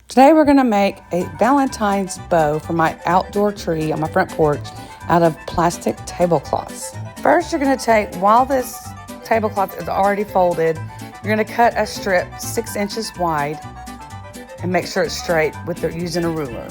Today we're gonna make a Valentine's bow for my outdoor tree on my front porch out of plastic tablecloths. First, you're gonna take, while this tablecloth is already folded, you're gonna cut a strip 6 inches wide and make sure it's straight using a ruler.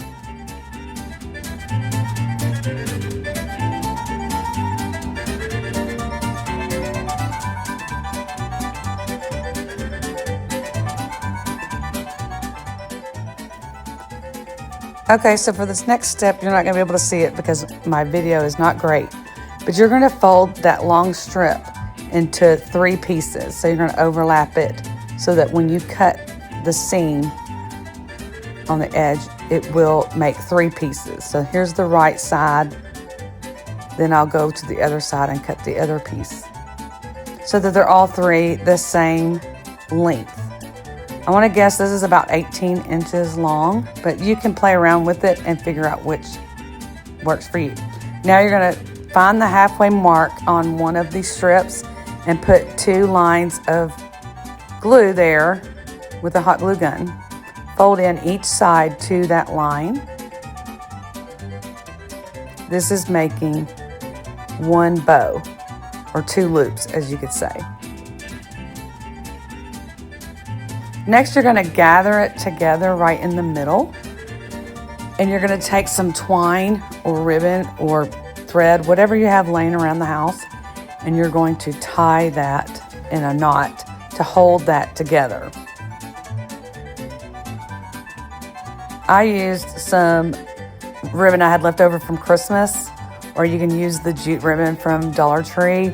Okay, so for this next step, you're not gonna be able to see it because my video is not great, but you're gonna fold that long strip into 3 pieces. So you're gonna overlap it so that when you cut the seam on the edge, it will make 3 pieces. So here's the right side, then I'll go to the other side and cut the other piece so that they're all 3 the same length. I want to guess this is about 18 inches long, but you can play around with it and figure out which works for you. Now you're going to find the halfway mark on one of these strips and put 2 lines of glue there with a hot glue gun. Fold in each side to that line. This is making 1 bow, or 2 loops, as you could say. Next, you're gonna gather it together right in the middle, and you're gonna take some twine or ribbon or thread, whatever you have laying around the house, and you're going to tie that in a knot to hold that together. I used some ribbon I had left over from Christmas, or you can use the jute ribbon from Dollar Tree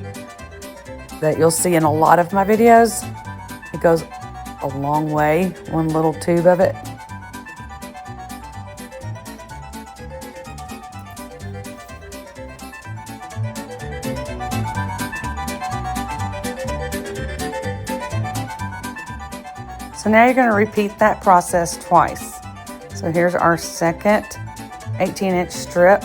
that you'll see in a lot of my videos. It goes a long way, 1 little tube of it. So now you're going to repeat that process twice. So here's our second 18-inch strip.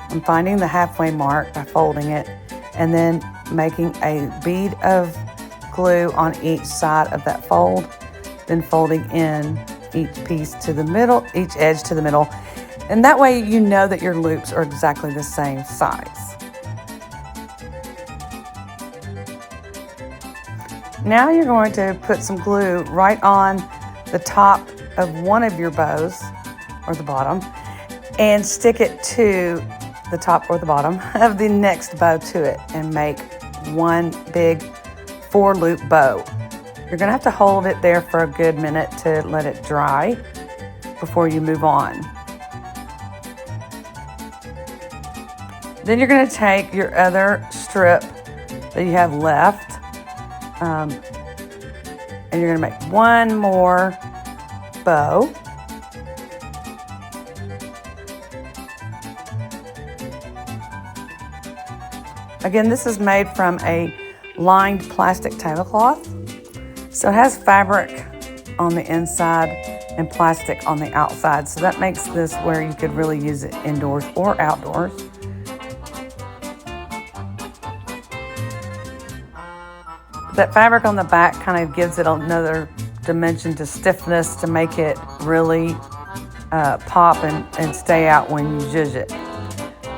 I'm finding the halfway mark by folding it and then making a bead of glue on each side of that fold, then folding in each piece to the middle, each edge to the middle, and that way you know that your loops are exactly the same size. Now you're going to put some glue right on the top of one of your bows, or the bottom, and stick it to the top or the bottom of the next bow to it and make 1 big 4-loop bow. You're gonna have to hold it there for a good minute to let it dry before you move on. Then you're gonna take your other strip that you have left, and you're gonna make 1 more bow. Again, this is made from a lined plastic tablecloth. So it has fabric on the inside and plastic on the outside. So that makes this where you could really use it indoors or outdoors. That fabric on the back kind of gives it another dimension to stiffness to make it really pop and stay out when you zhuzh it.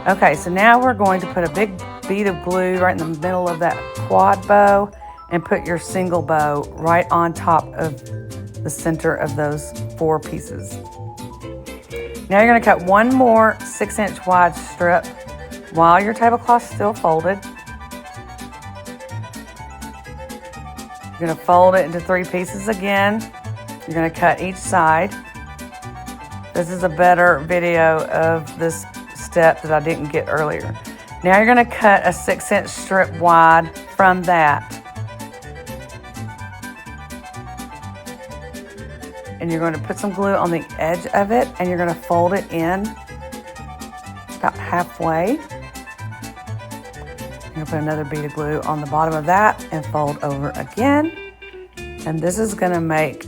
Okay, so now we're going to put a big bead of glue right in the middle of that quad bow and put your single bow right on top of the center of those 4 pieces. Now you're gonna cut 1 more 6-inch wide strip while your tablecloth's still folded. You're gonna fold it into 3 pieces again. You're gonna cut each side. This is a better video of this step that I didn't get earlier. Now you're gonna cut a 6-inch strip wide from that. And you're gonna put some glue on the edge of it and you're gonna fold it in about halfway. You're gonna put another bead of glue on the bottom of that and fold over again. And this is gonna make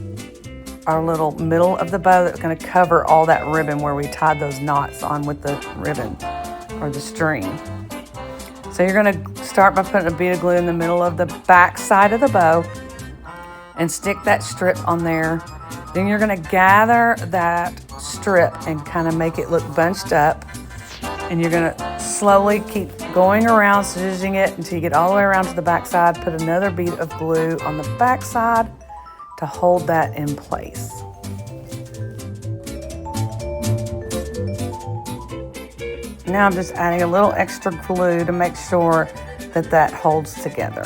our little middle of the bow that's gonna cover all that ribbon where we tied those knots on with the ribbon or the string. So you're gonna start by putting a bead of glue in the middle of the back side of the bow and stick that strip on there Then you're gonna gather that strip and kind of make it look bunched up. And you're gonna slowly keep going around, zhuzhing it until you get all the way around to the back side. Put another bead of glue on the back side to hold that in place. Now I'm just adding a little extra glue to make sure that that holds together.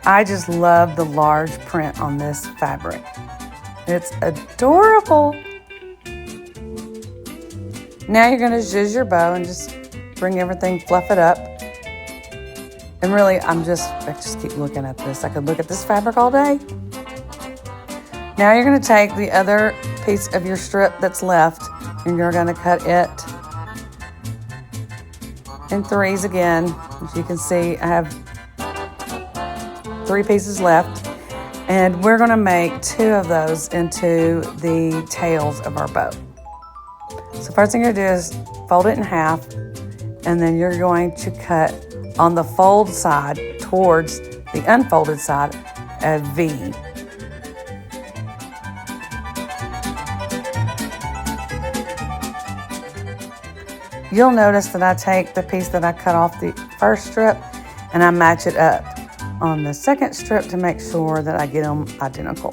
I just love the large print on this fabric. It's adorable. Now you're gonna zhuzh your bow and just bring everything, fluff it up. And really, I just keep looking at this. I could look at this fabric all day. Now you're gonna take the other piece of your strip that's left and you're gonna cut it in threes again. As you can see, I have 3 pieces left, and we're gonna make 2 of those into the tails of our bow. So first thing you're gonna do is fold it in half, and then you're going to cut on the fold side towards the unfolded side a V. You'll notice that I take the piece that I cut off the first strip and I match it up on the second strip to make sure that I get them identical.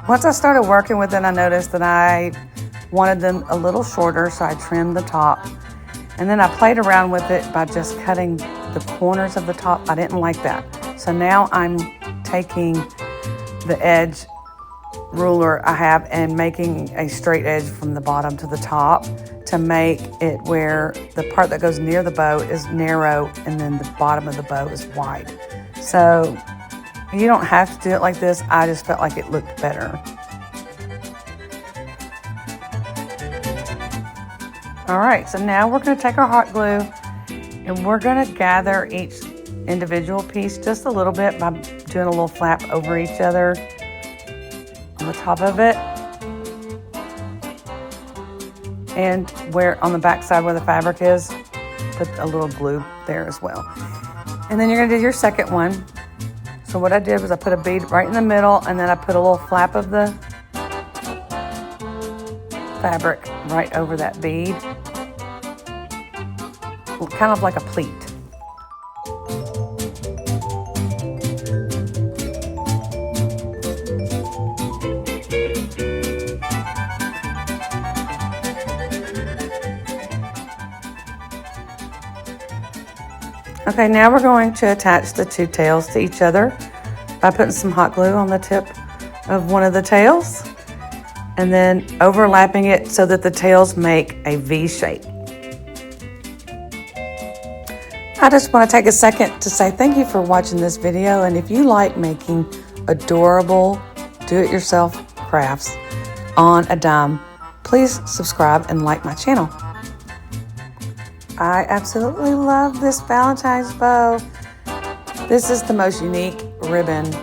Once I started working with it, I noticed that I wanted them a little shorter, so I trimmed the top. And then I played around with it by just cutting the corners of the top. I didn't like that. So now I'm taking the edge ruler I have and making a straight edge from the bottom to the top to make it where the part that goes near the bow is narrow and then the bottom of the bow is wide. So you don't have to do it like this. I just felt like it looked better. All right, so now we're gonna take our hot glue and we're gonna gather each individual piece just a little bit by doing a little flap over each other on the top of it. And where on the back side where the fabric is, put a little glue there as well. And then you're gonna do your second one. So what I did was I put a bead right in the middle and then I put a little flap of the fabric right over that bead, kind of like a pleat. Okay, now we're going to attach the 2 tails to each other by putting some hot glue on the tip of one of the tails and then overlapping it so that the tails make a V shape. I just want to take a second to say thank you for watching this video, and if you like making adorable do-it-yourself crafts on a dime, please subscribe and like my channel. I absolutely love this Valentine's bow. This is the most unique ribbon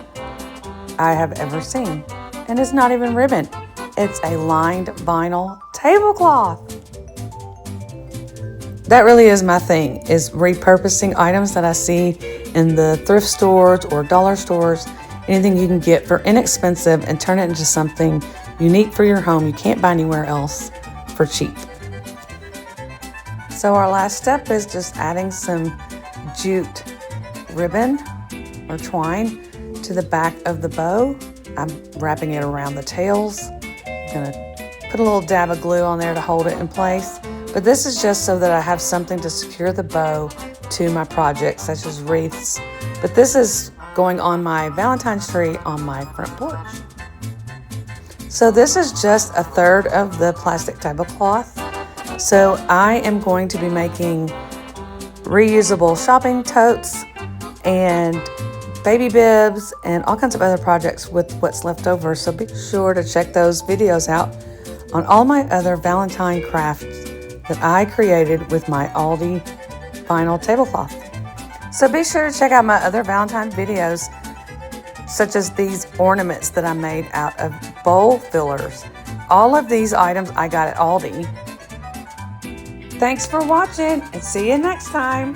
I have ever seen. And it's not even ribbon. It's a lined vinyl tablecloth. That really is my thing, is repurposing items that I see in the thrift stores or dollar stores, anything you can get for inexpensive and turn it into something unique for your home you can't buy anywhere else for cheap. So our last step is just adding some jute ribbon or twine to the back of the bow. I'm wrapping it around the tails. I'm gonna put a little dab of glue on there to hold it in place. But this is just so that I have something to secure the bow to my projects, such as wreaths. But this is going on my Valentine's tree on my front porch. So this is just a third of the plastic tablecloth. So I am going to be making reusable shopping totes and baby bibs and all kinds of other projects with what's left over. So be sure to check those videos out on all my other Valentine crafts that I created with my Aldi vinyl tablecloth. So be sure to check out my other Valentine videos. such as these ornaments that I made out of bowl fillers. All of these items I got at Aldi. Thanks for watching and see you next time.